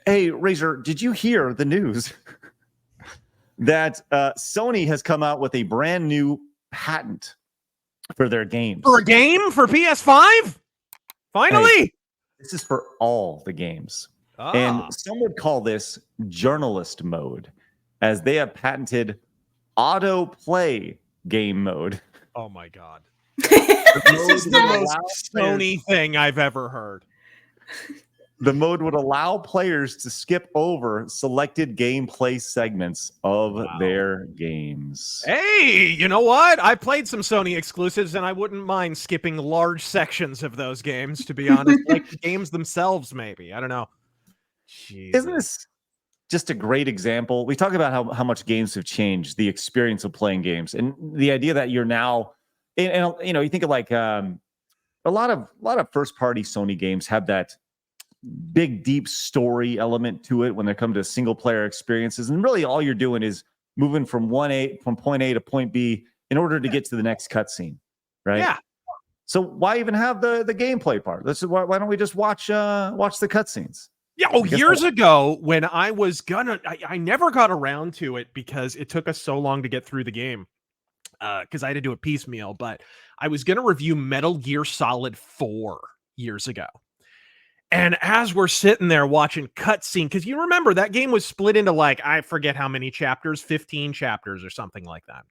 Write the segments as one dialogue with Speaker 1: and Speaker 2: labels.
Speaker 1: Hey, Razor, did you hear the news that Sony has come out with a brand new patent for their games?
Speaker 2: For a game for PS5? Finally!
Speaker 1: Hey, this is for all the games. And some would call this journalist mode, as they have patented autoplay game mode.
Speaker 2: Oh my God. This is the most Sony thing I've ever heard.
Speaker 1: The mode would allow players to skip over selected gameplay segments of their games.
Speaker 2: Hey, you know what? I played some Sony exclusives, and I wouldn't mind skipping large sections of those games, to be honest. Like the games themselves, maybe. I don't know. Jesus.
Speaker 1: Isn't this just a great example? We talk about how much games have changed the experience of playing games, and the idea that you're now, and you know, you think of like a lot of first party Sony games have that big deep story element to it when they come to single player experiences, and really all you're doing is moving from point A to point B in order to get to the next cutscene, right?
Speaker 2: Yeah.
Speaker 1: So why even have the gameplay part? Why don't we just watch the cutscenes?
Speaker 2: Yeah. Oh, years ago when I was I never got around to it because it took us so long to get through the game. Because I had to do it piecemeal, but I was gonna review Metal Gear Solid 4 years ago. And as we're sitting there watching cutscene, because you remember that game was split into like, I forget how many chapters, 15 chapters or something like that.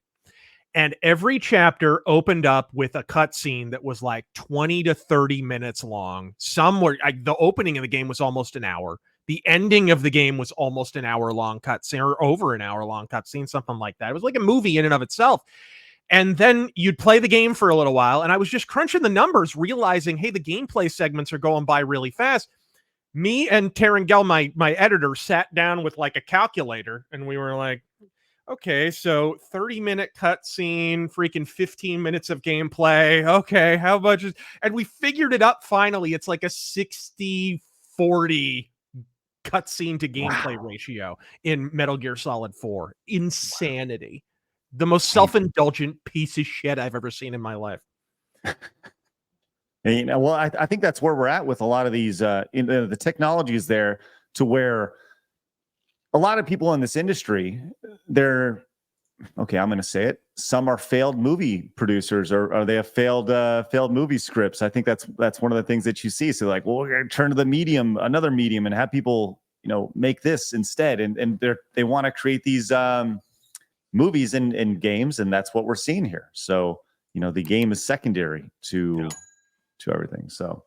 Speaker 2: And every chapter opened up with a cutscene that was like 20 to 30 minutes long. The opening of the game was almost an hour. The ending of the game was almost an hour long cutscene, or over an hour long cutscene, something like that. It was like a movie in and of itself. And then you'd play the game for a little while, and I was just crunching the numbers, realizing, hey, the gameplay segments are going by really fast. Me and Taryn Gell, my editor, sat down with like a calculator, and we were like, okay, so 30-minute cutscene, freaking 15 minutes of gameplay. Okay, how much is... And we figured it up finally. It's like a 60-40 cutscene to gameplay ratio in Metal Gear Solid 4. Insanity. The most self-indulgent piece of shit I've ever seen in my life.
Speaker 1: And, you know, well, I think that's where we're at with a lot of these. The technology is there to where a lot of people in this industry, they're okay. I'm going to say it. Some are failed movie producers, or they have failed movie scripts. I think that's one of the things that you see. So like, well, we're going to turn to another medium, and have people, you know, make this instead. And they want to create these movies and games, and that's what we're seeing here. So, you know, the game is secondary to everything. So